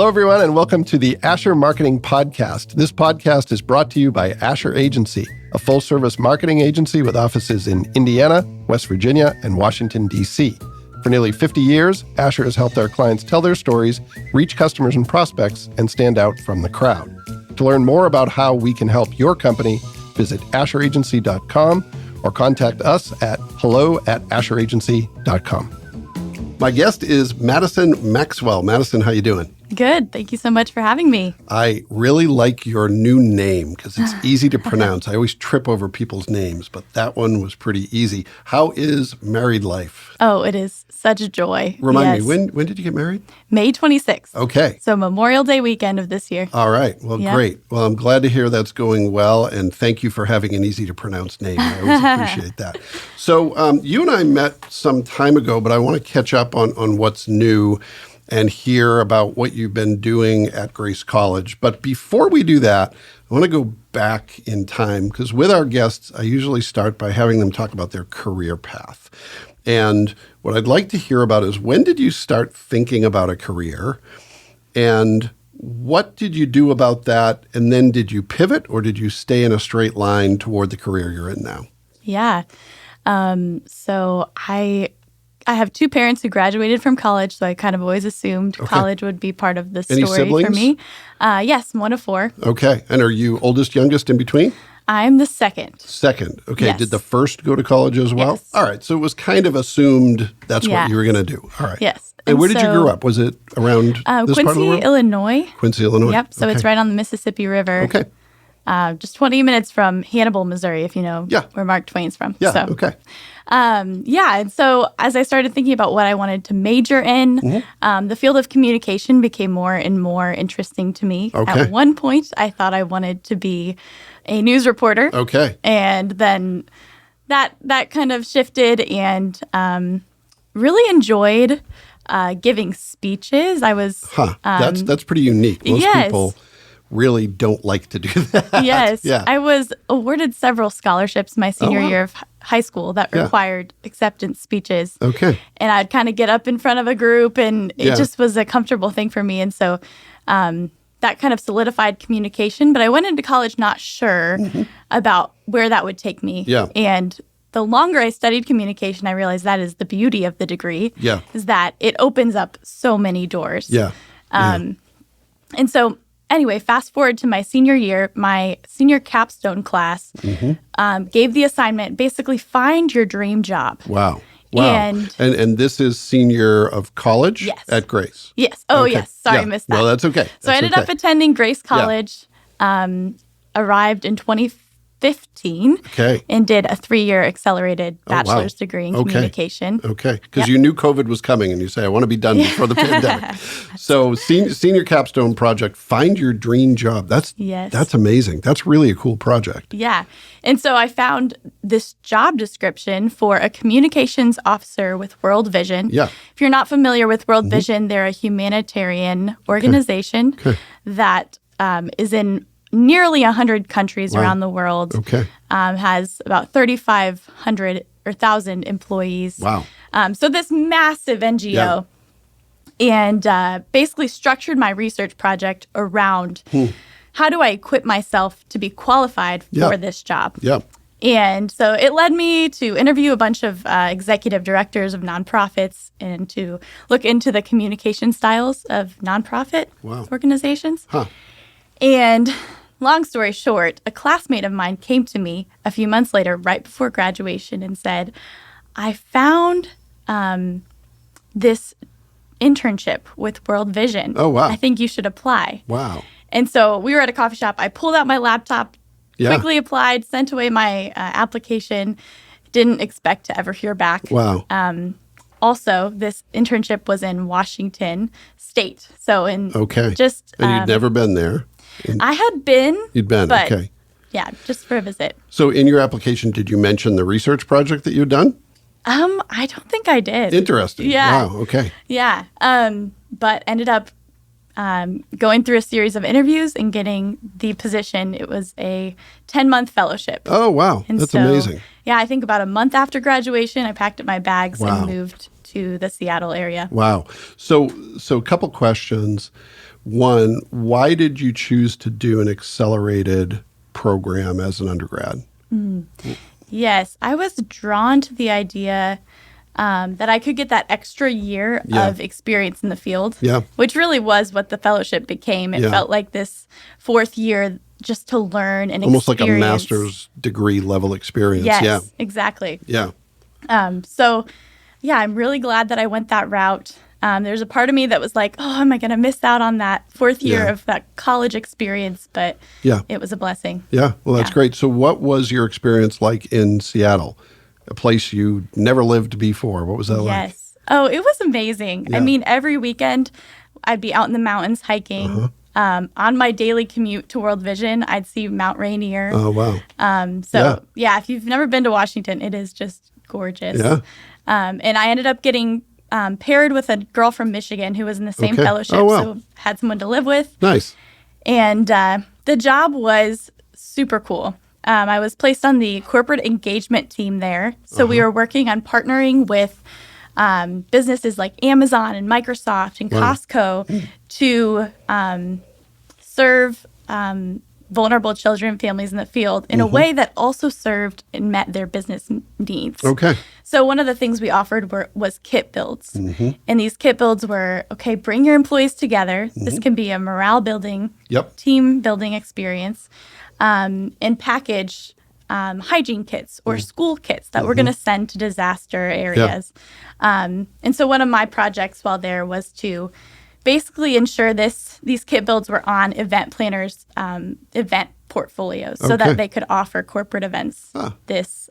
Hello, everyone, and welcome to the Asher Marketing Podcast. This podcast is brought to you by Asher Agency, a full-service marketing agency with offices in Indiana, West Virginia, and Washington, D.C. For nearly 50 years, Asher has helped our clients tell their stories, reach customers and prospects, and stand out from the crowd. To learn more about how we can help your company, visit asheragency.com or contact us at hello@asheragency.com. My guest is Madison Maxwell. Madison, how you doing? Good. Thank you so much for having me. I really like your new name because it's easy to pronounce. I always trip over people's names, but that one was pretty easy. How is married life? Oh, it is such a joy. Remind me, when did you get married? May 26th. Okay. So Memorial Day weekend of this year. All right. Well, great. Well, I'm glad to hear that's going well, and thank you for having an easy to pronounce name. I always appreciate that. So you and I met some time ago, but I want to catch up on what's new and hear about what you've been doing at Grace College. But before we do that, I want to go back in time because with our guests, I usually start by having them talk about their career path. And what I'd like to hear about is when did you start thinking about a career and what did you do about that? And then did you pivot or did you stay in a straight line toward the career you're in now? Yeah. So I have two parents who graduated from college, so I kind of always assumed college would be part of the story for me. Yes, I'm one of four. Okay. And are you oldest, youngest, in between? I'm the second. Second. Okay. Yes. Did the first go to college as well? Yes. All right. So it was kind of assumed that's what you were going to do. All right. Yes. And where did you grow up? Was it around this part of the world? Quincy, Illinois. Quincy, Illinois. Yep. So it's right on the Mississippi River. Okay. Just 20 minutes from Hannibal, Missouri, if you know where Mark Twain's from. Yeah. So, Okay. And so as I started thinking about what I wanted to major in, the field of communication became more and more interesting to me. Okay. At one point, I thought I wanted to be a news reporter. Okay. And then that kind of shifted and really enjoyed giving speeches. I was that's pretty unique. Most people really don't like to do that. Yes. Yeah. I was awarded several scholarships my senior year of high school that required acceptance speeches. Okay. And I'd kind of get up in front of a group and it just was a comfortable thing for me. And so that kind of solidified communication. But I went into college not sure about where that would take me. Yeah. And the longer I studied communication, I realized that is the beauty of the degree. Yeah. Is that it opens up so many doors. Yeah. And so anyway, fast forward to my senior year, my senior capstone class gave the assignment, basically find your dream job. Wow. And this is senior of college at Grace? Yes. Oh, okay. yes. Sorry, I missed that. No, that's okay. So I ended up attending Grace College, arrived in 2015, and did a 3-year accelerated bachelor's degree in communication. Okay, because you knew COVID was coming and you say, I want to be done before the pandemic. So senior capstone project, find your dream job. That's amazing. That's really a cool project. Yeah. And so I found this job description for a communications officer with World Vision. Yeah. If you're not familiar with World Vision, they're a humanitarian organization that is in nearly 100 countries around the world. Okay. Has about 3,500 or 1,000 employees. Wow. So this massive NGO. And basically structured my research project around how do I equip myself to be qualified for this job? Yeah. And so it led me to interview a bunch of executive directors of nonprofits and to look into the communication styles of nonprofit organizations. And long story short, a classmate of mine came to me a few months later, right before graduation, and said, I found this internship with World Vision. Oh, wow. I think you should apply. Wow. And so we were at a coffee shop. I pulled out my laptop, quickly applied, sent away my application. Didn't expect to ever hear back. Wow. Also, this internship was in Washington State. So in just... and you'd never been there? I had been. You'd been, but, okay. Yeah, just for a visit. So in your application, did you mention the research project that you'd done? I don't think I did. Interesting. Yeah. Wow, okay. Yeah. But ended up going through a series of interviews and getting the position. It was a 10-month fellowship. Oh, wow. And That's so, amazing. Yeah, I think about a month after graduation, I packed up my bags and moved to the Seattle area. Wow. So a couple questions. One, why did you choose to do an accelerated program as an undergrad? Yes, I was drawn to the idea that I could get that extra year of experience in the field, which really was what the fellowship became. It felt like this fourth year just to learn and almost experience. Like a master's degree level experience. Yes, exactly. Yeah. So, I'm really glad that I went that route. There's a part of me that was like, oh, am I going to miss out on that fourth year of that college experience? But it was a blessing. Yeah, well, that's great. So what was your experience like in Seattle, a place you never lived before? What was that like? Yes. Oh, it was amazing. Yeah. I mean, every weekend I'd be out in the mountains hiking. On my daily commute to World Vision, I'd see Mount Rainier. Oh, wow. If you've never been to Washington, it is just gorgeous. Yeah. And I ended up getting paired with a girl from Michigan who was in the same fellowship, so had someone to live with. Nice. And the job was super cool. I was placed on the corporate engagement team there, so we were working on partnering with businesses like Amazon and Microsoft and Costco to serve vulnerable children and families in the field in a way that also served and met their business needs. Okay. So one of the things we offered was kit builds. And these kit builds were, bring your employees together. This can be a morale building, team building experience, and package hygiene kits or school kits that we're going to send to disaster areas. And so one of my projects while there was to basically ensure these kit builds were on event planners' event portfolios so that they could offer corporate events this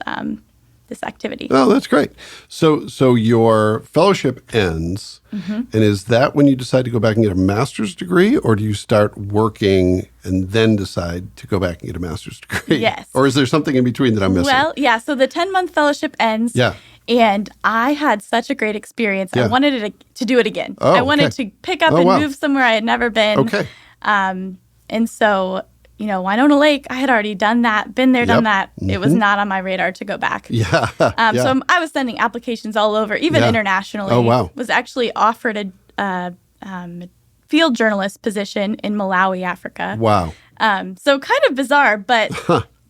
activity. Oh, that's great. So your fellowship ends, and is that when you decide to go back and get a master's degree, or do you start working and then decide to go back and get a master's degree? Yes. Or is there something in between that I'm missing? Well, so the 10-month fellowship ends. Yeah. And I had such a great experience. Yeah. I wanted to do it again. Oh, I wanted to pick up and move somewhere I had never been. Okay. And so, Winona Lake, I had already done that, been there, done that. It was not on my radar to go back. Yeah. So I was sending applications all over, even internationally. Oh, wow. Was actually offered a field journalist position in Malawi, Africa. Wow. So kind of bizarre, but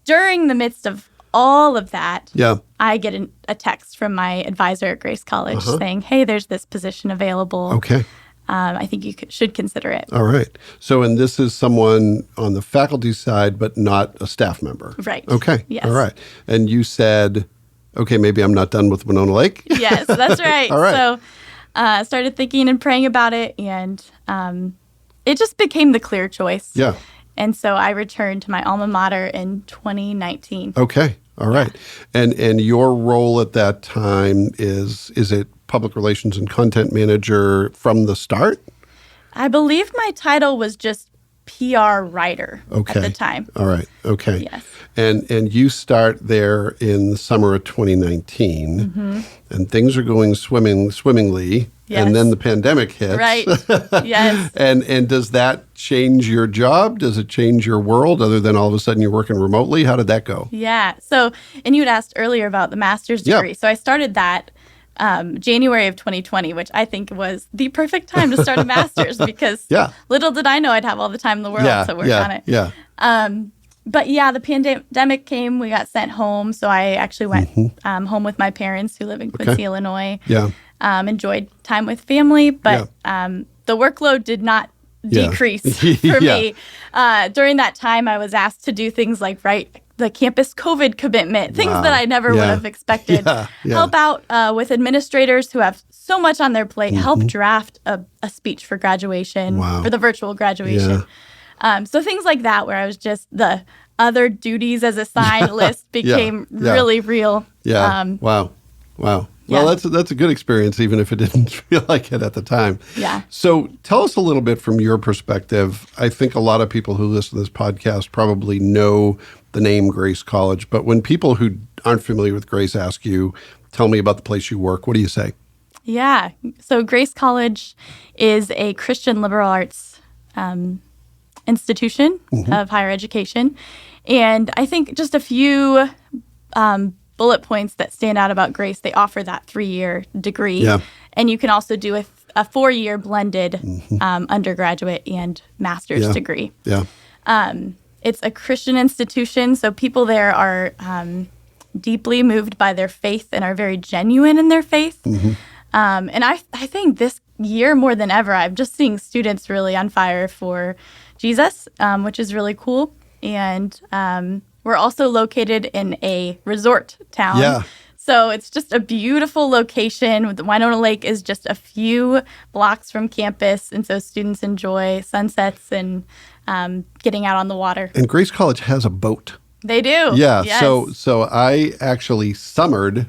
during the midst of all of that, I get a text from my advisor at Grace College saying, hey, there's this position available. Okay. I think you should consider it. All right. So, and this is someone on the faculty side, but not a staff member. Right. Okay. Yes. All right. And you said, okay, maybe I'm not done with Winona Lake. Yes, that's right. All right. So I started thinking and praying about it, and it just became the clear choice. Yeah. And so I returned to my alma mater in 2019. Okay. All right. And your role at that time is it public relations and content manager from the start? I believe my title was just PR writer at the time. All right. Okay. Yes. And you start there in the summer of 2019, and things are going swimmingly. Yes. And then the pandemic hits. Right. Yes. And does that change your job? Does it change your world other than all of a sudden you're working remotely? How did that go? Yeah. So, and you had asked earlier about the master's degree. So I started that January of 2020, which I think was the perfect time to start a master's because little did I know I'd have all the time in the world to work on it. Yeah. But the pandemic came. We got sent home. So I actually went home with my parents who live in Quincy, Illinois. Yeah. Enjoyed time with family, but the workload did not decrease for me. During that time, I was asked to do things like write the campus COVID commitment, things that I never would have expected. Help out with administrators who have so much on their plate, help draft a speech for graduation, for the virtual graduation. So things like that, where I was just the other duties as assigned list became really real. Wow. Well, that's a good experience, even if it didn't feel like it at the time. Yeah. So tell us a little bit from your perspective. I think a lot of people who listen to this podcast probably know the name Grace College, but when people who aren't familiar with Grace ask you, tell me about the place you work, what do you say? Yeah. So Grace College is a Christian liberal arts institution of higher education. And I think just a few bullet points that stand out about Grace, they offer that 3-year degree. Yeah. And you can also do a 4-year blended undergraduate and master's degree. Yeah. It's a Christian institution, so people there are deeply moved by their faith and are very genuine in their faith. And I think this year more than ever, I'm just seeing students really on fire for Jesus, which is really cool. And we're also located in a resort town. Yeah. So it's just a beautiful location. Winona Lake is just a few blocks from campus. And so students enjoy sunsets and getting out on the water. And Grace College has a boat. They do. Yeah. Yes. So I actually summered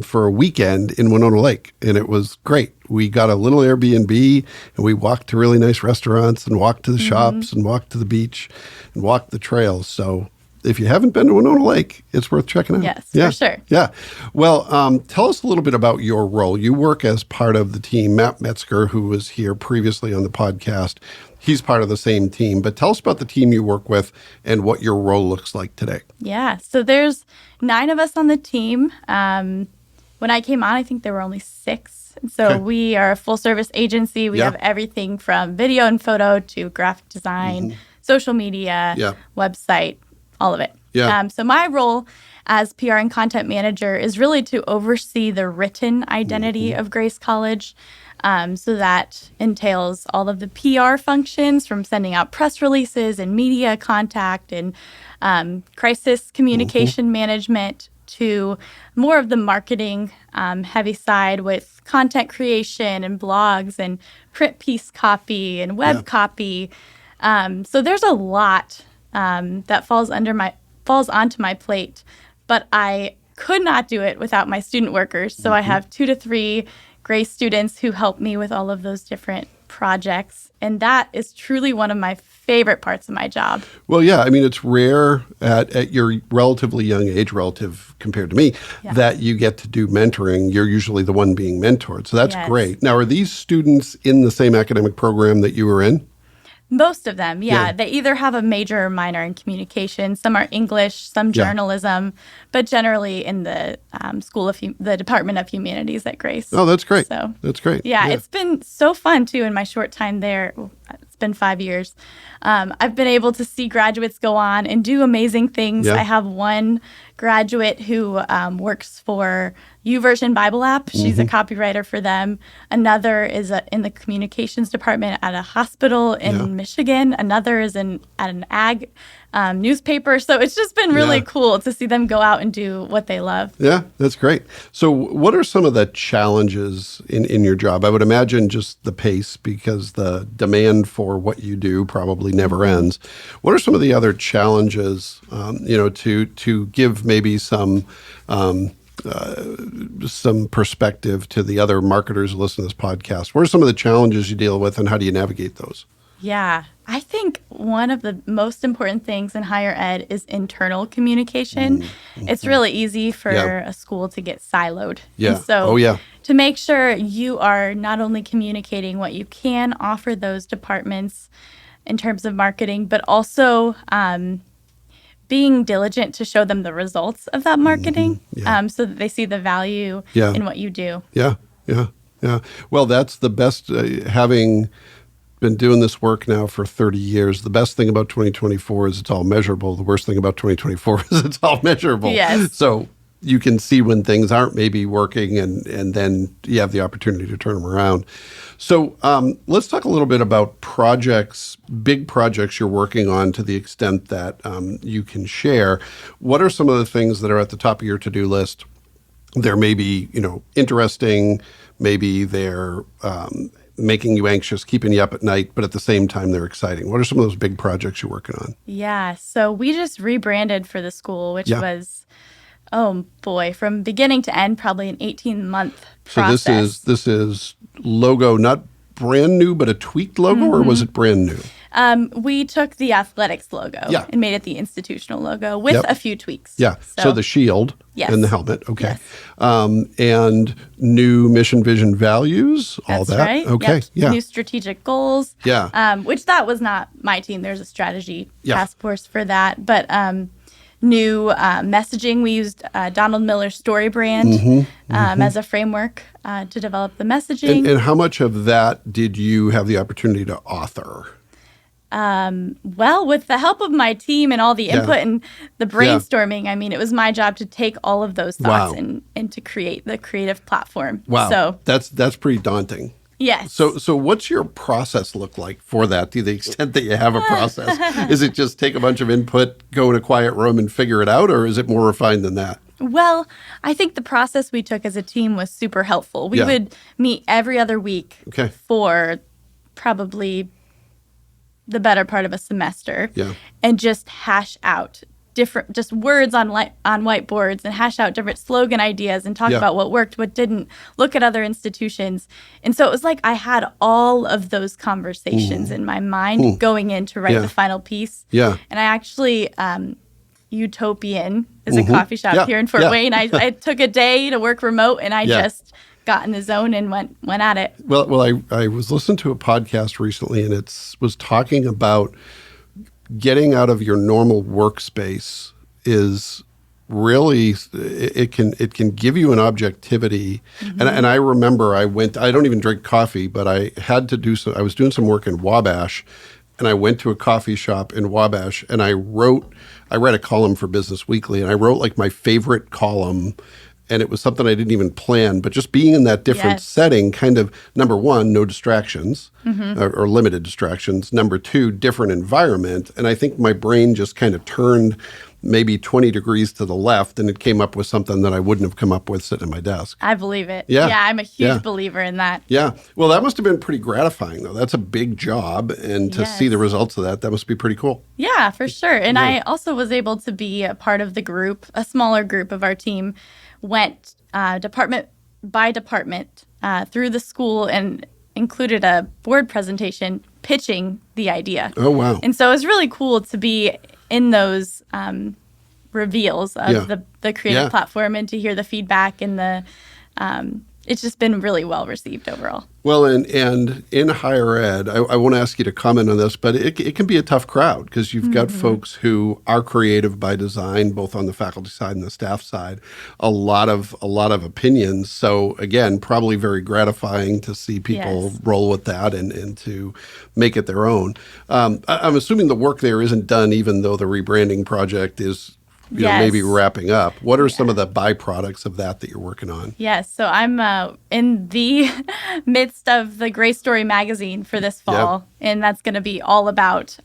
for a weekend in Winona Lake, and it was great. We got a little Airbnb, and we walked to really nice restaurants and walked to the shops and walked to the beach and walked the trails. So if you haven't been to Winona Lake, it's worth checking out. Yes, yeah. for sure. Yeah. Well, tell us a little bit about your role. You work as part of the team. Matt Metzger, who was here previously on the podcast, he's part of the same team. But tell us about the team you work with and what your role looks like today. Yeah. So there's 9 of us on the team. When I came on, I think there were only 6. So we are a full-service agency. We have everything from video and photo to graphic design, social media, website, all of it. Yeah. So my role as PR and content manager is really to oversee the written identity of Grace College. So that entails all of the PR functions, from sending out press releases and media contact and crisis communication management, to more of the marketing heavy side with content creation and blogs and print piece copy and web copy. So there's a lot that falls onto my plate, but I could not do it without my student workers. So I have 2 to 3 Grace students who help me with all of those different projects. And that is truly one of my favorite parts of my job. Well, yeah, I mean, it's rare at your relatively young age, relative compared to me, that you get to do mentoring. You're usually the one being mentored. So that's great. Now, are these students in the same academic program that you were in? Most of them, They either have a major or minor in communication. Some are English, some journalism, but generally in the the Department of Humanities at Grace. Oh, that's great. So that's great. Yeah, it's been so fun too in my short time there. It's been 5 years. I've been able to see graduates go on and do amazing things. I have one graduate who works for YouVersion Bible app. She's a copywriter for them. Another is in the communications department at a hospital in Michigan. Another is at an ag newspaper. So it's just been really cool to see them go out and do what they love. Yeah, that's great. So what are some of the challenges in your job? I would imagine just the pace, because the demand for what you do probably never ends. What are some of the other challenges, to give maybe some perspective to the other marketers who listen to this podcast? What are some of the challenges you deal with, and how do you navigate those? Yeah, I think one of the most important things in higher ed is internal communication. It's really easy for a school to get siloed. Yeah. And so to make sure you are not only communicating what you can offer those departments in terms of marketing, but also being diligent to show them the results of that marketing so that they see the value in what you do. Yeah. Well, that's the best, having been doing this work now for 30 years. The best thing about 2024 is it's all measurable. The worst thing about 2024 is it's all measurable. Yes. So you can see when things aren't maybe working, and then you have the opportunity to turn them around. So let's talk a little bit about projects, big projects you're working on, to the extent that you can share. What are some of the things that are at the top of your to-do list? They're maybe, interesting, maybe they're making you anxious, keeping you up at night, but at the same time, they're exciting. What are some of those big projects you're working on? Yeah, so we just rebranded for the school, which was, from beginning to end, probably an 18-month process. So this is logo, not brand new, but a tweaked logo, or was it brand new? We took the athletics logo and made it the institutional logo with a few tweaks. Yeah, so the shield and the helmet, okay. Yes. And new mission, vision, values, all That's that. Right. Okay, New strategic goals. Yeah. Which that was not my team. There's a strategy task force for that. But new messaging. We used Donald Miller's story brand as a framework to develop the messaging. And how much of that did you have the opportunity to author? Well, with the help of my team and all the input and the brainstorming, I mean, it was my job to take all of those thoughts and to create the creative platform. Wow. So that's pretty daunting. Yes. So what's your process look like for that, to the extent that you have a process? Is it just take a bunch of input, go in a quiet room and figure it out, or is it more refined than that? Well, I think the process we took as a team was super helpful. We would meet every other week for probably the better part of a semester and just hash out different just words on whiteboards and hash out different slogan ideas and talk about what worked, what didn't, look at other institutions. And so it was like I had all of those conversations in my mind going in to write the final piece. Yeah. And I actually, Utopian is a coffee shop here in Fort Wayne. I took a day to work remote and I just got in the zone and went at it. Well, I was listening to a podcast recently and it was talking about getting out of your normal workspace is really, it can give you an objectivity. And I remember I don't even drink coffee, but I was doing some work in Wabash, and I went to a coffee shop in Wabash and I read a column for Business Weekly, and I wrote like my favorite column. And it was something I didn't even plan, but just being in that different setting, kind of, number one, no distractions or limited distractions. Number two, different environment. And I think my brain just kind of turned maybe 20 degrees to the left, and it came up with something that I wouldn't have come up with sitting at my desk. I believe it. Yeah, I'm a huge believer in that. Yeah. Well, that must have been pretty gratifying, though. That's a big job, and to see the results of that must be pretty cool. Yeah, for sure. And I also was able to be a part of the group, a smaller group of our team, went department by department through the school and included a board presentation pitching the idea. Oh, wow. And so it was really cool to be in those reveals of the creative platform and to hear the feedback and it's just been really well received overall. Well, and in higher ed, I won't ask you to comment on this, but it can be a tough crowd because you've got folks who are creative by design, both on the faculty side and the staff side. A lot of opinions. So again, probably very gratifying to see people roll with that and to make it their own. I'm assuming the work there isn't done, even though the rebranding project is maybe wrapping up. What are some of the byproducts of that you're working on? Yes. So I'm in the midst of the Gray Story magazine for this fall, and that's going to be all about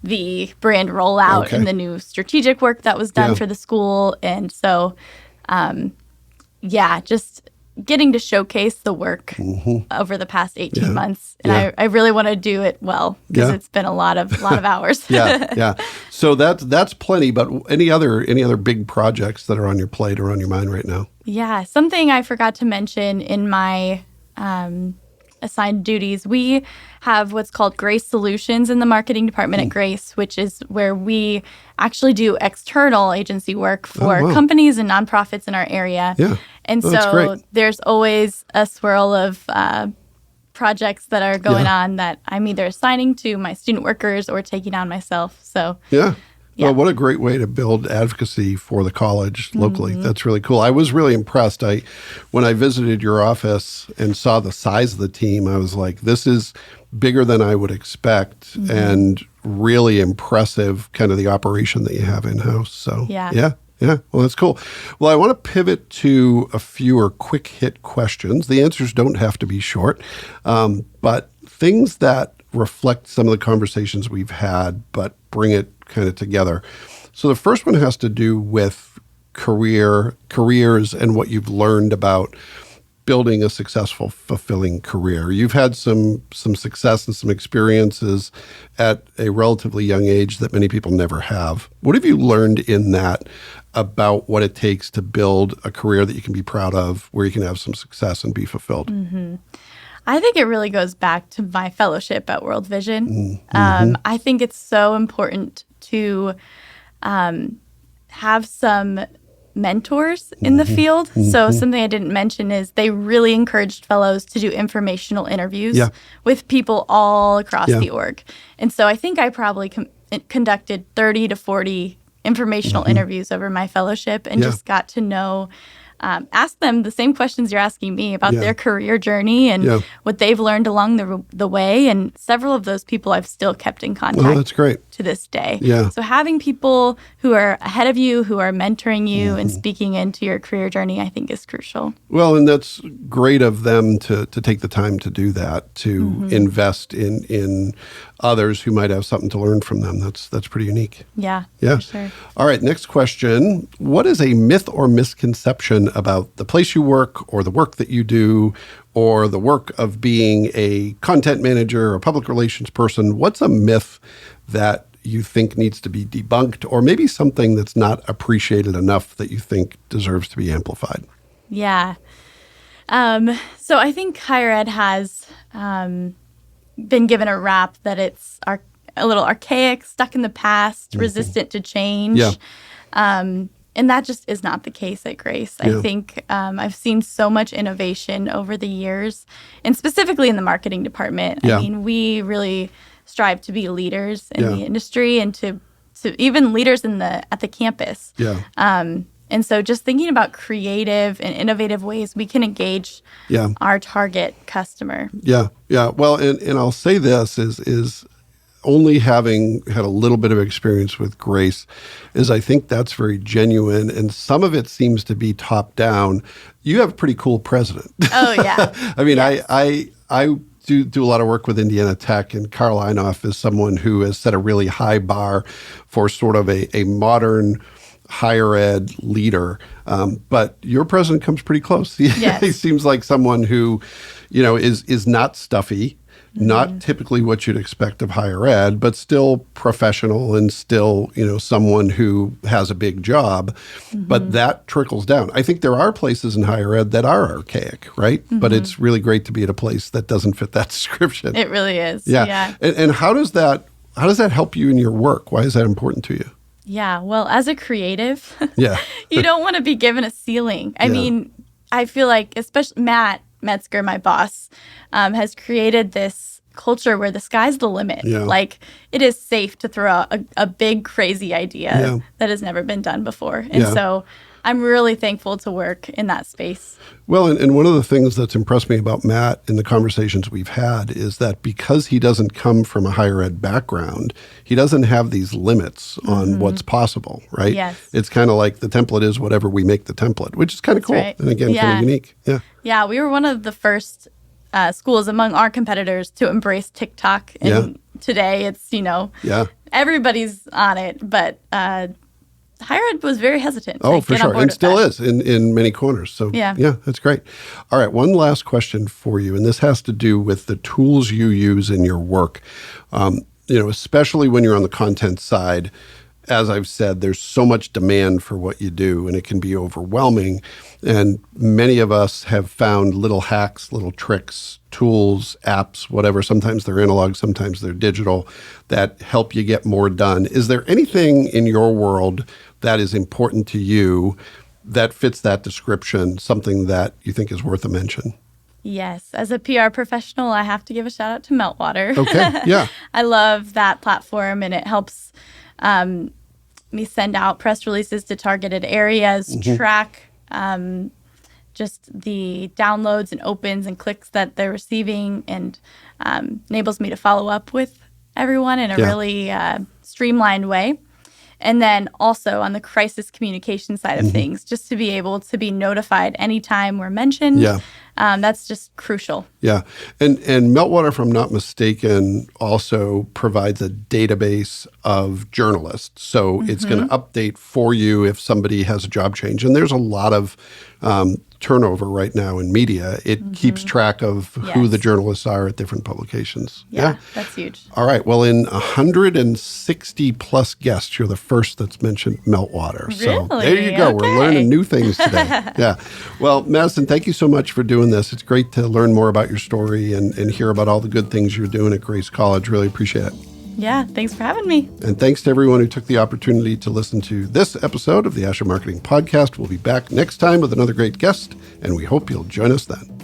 the brand rollout and the new strategic work that was done for the school. And so, just getting to showcase the work over the past 18 months. And I really want to do it well because it's been a lot of hours. So that's plenty, but any other big projects that are on your plate or on your mind right now? Yeah, something I forgot to mention in my assigned duties, we have what's called Grace Solutions in the marketing department at Grace, which is where we actually do external agency work for companies and nonprofits in our area. And so there's always a swirl of projects that are going on that I'm either assigning to my student workers or taking on myself. So Well, what a great way to build advocacy for the college locally. That's really cool. I was really impressed. When I visited your office and saw the size of the team, I was like, this is bigger than I would expect and really impressive, kind of the operation that you have in-house. So yeah. Well, that's cool. Well, I want to pivot to a fewer quick hit questions. The answers don't have to be short, but things that reflect some of the conversations we've had, but bring it kind of together. So the first one has to do with careers and what you've learned about building a successful, fulfilling career. You've had some success and some experiences at a relatively young age that many people never have. What have you learned in that about what it takes to build a career that you can be proud of, where you can have some success and be fulfilled? I think it really goes back to my fellowship at World Vision. I think it's so important to have some mentors in the field. So something I didn't mention is they really encouraged fellows to do informational interviews with people all across the org. And so I think I probably conducted 30 to 40 informational interviews over my fellowship and just got to know, ask them the same questions you're asking me about their career journey and what they've learned along the way. And several of those people I've still kept in contact that's great. to this day. Yeah. So having people who are ahead of you, who are mentoring you and speaking into your career journey, I think is crucial. Well, and that's great of them to take the time to do that, to invest in others who might have something to learn from them. That's pretty unique. Yeah. Yeah. For sure. All right. Next question. What is a myth or misconception about the place you work or the work that you do or the work of being a content manager or a public relations person? What's a myth that you think needs to be debunked, or maybe something that's not appreciated enough that you think deserves to be amplified? Yeah. So I think higher ed has been given a rap that it's a little archaic, stuck in the past, resistant to change. Yeah. And that just is not the case at Grace. I think I've seen so much innovation over the years, and specifically in the marketing department. I mean, we really strive to be leaders in the industry and to even leaders at the campus. Yeah. And so just thinking about creative and innovative ways we can engage our target customer. Yeah. Yeah. Well, and I'll say this is only having had a little bit of experience with Grace is I think that's very genuine, and some of it seems to be top down. You have a pretty cool president. Oh, yeah. I mean, I do a lot of work with Indiana Tech, and Carl Einoff is someone who has set a really high bar for sort of a modern higher ed leader. But your president comes pretty close. He seems like someone who, is not stuffy, not typically what you'd expect of higher ed, but still professional and still, someone who has a big job. But that trickles down. I think there are places in higher ed that are archaic, right? But it's really great to be at a place that doesn't fit that description. It really is. Yeah. And how does that help you in your work? Why is that important to you? Yeah. Well, as a creative, you don't want to be given a ceiling. I mean, I feel like especially Matt Metzger, my boss, has created this culture where the sky's the limit. Yeah. Like, it is safe to throw out a big, crazy idea that has never been done before. And so I'm really thankful to work in that space. Well, and one of the things that's impressed me about Matt in the conversations we've had is that because he doesn't come from a higher ed background, he doesn't have these limits on what's possible, right? Yes. It's kind of like the template is whatever we make the template, which is kind of cool. Right. And again, kind of unique. Yeah. Yeah, we were one of the first schools among our competitors to embrace TikTok. And today it's, everybody's on it. But higher ed was very hesitant. Oh, for sure. And still is in many corners. So yeah, that's great. All right. One last question for you. And this has to do with the tools you use in your work. Especially when you're on the content side. As I've said, there's so much demand for what you do, and it can be overwhelming. And many of us have found little hacks, little tricks, tools, apps, whatever. Sometimes they're analog, sometimes they're digital, that help you get more done. Is there anything in your world that is important to you that fits that description, something that you think is worth a mention? Yes. As a PR professional, I have to give a shout out to Meltwater. Okay, yeah. I love that platform, and it helps me send out press releases to targeted areas, track just the downloads and opens and clicks that they're receiving, and enables me to follow up with everyone in a really streamlined way. And then also on the crisis communication side of things, just to be able to be notified anytime we're mentioned. Yeah. That's just crucial. Yeah. And Meltwater, if I'm not mistaken, also provides a database of journalists. So it's going to update for you if somebody has a job change. And there's a lot of turnover right now in media. It keeps track of who the journalists are at different publications. Yeah, that's huge. All right. Well, in 160 plus guests, you're the first that's mentioned Meltwater. So really? There you go. Okay. We're learning new things today. Yeah. Well, Madison, thank you so much for doing this. It's great to learn more about your story and hear about all the good things you're doing at Grace College. Really appreciate it. Yeah, thanks for having me. And thanks to everyone who took the opportunity to listen to this episode of the Asher Marketing Podcast. We'll be back next time with another great guest, and we hope you'll join us then.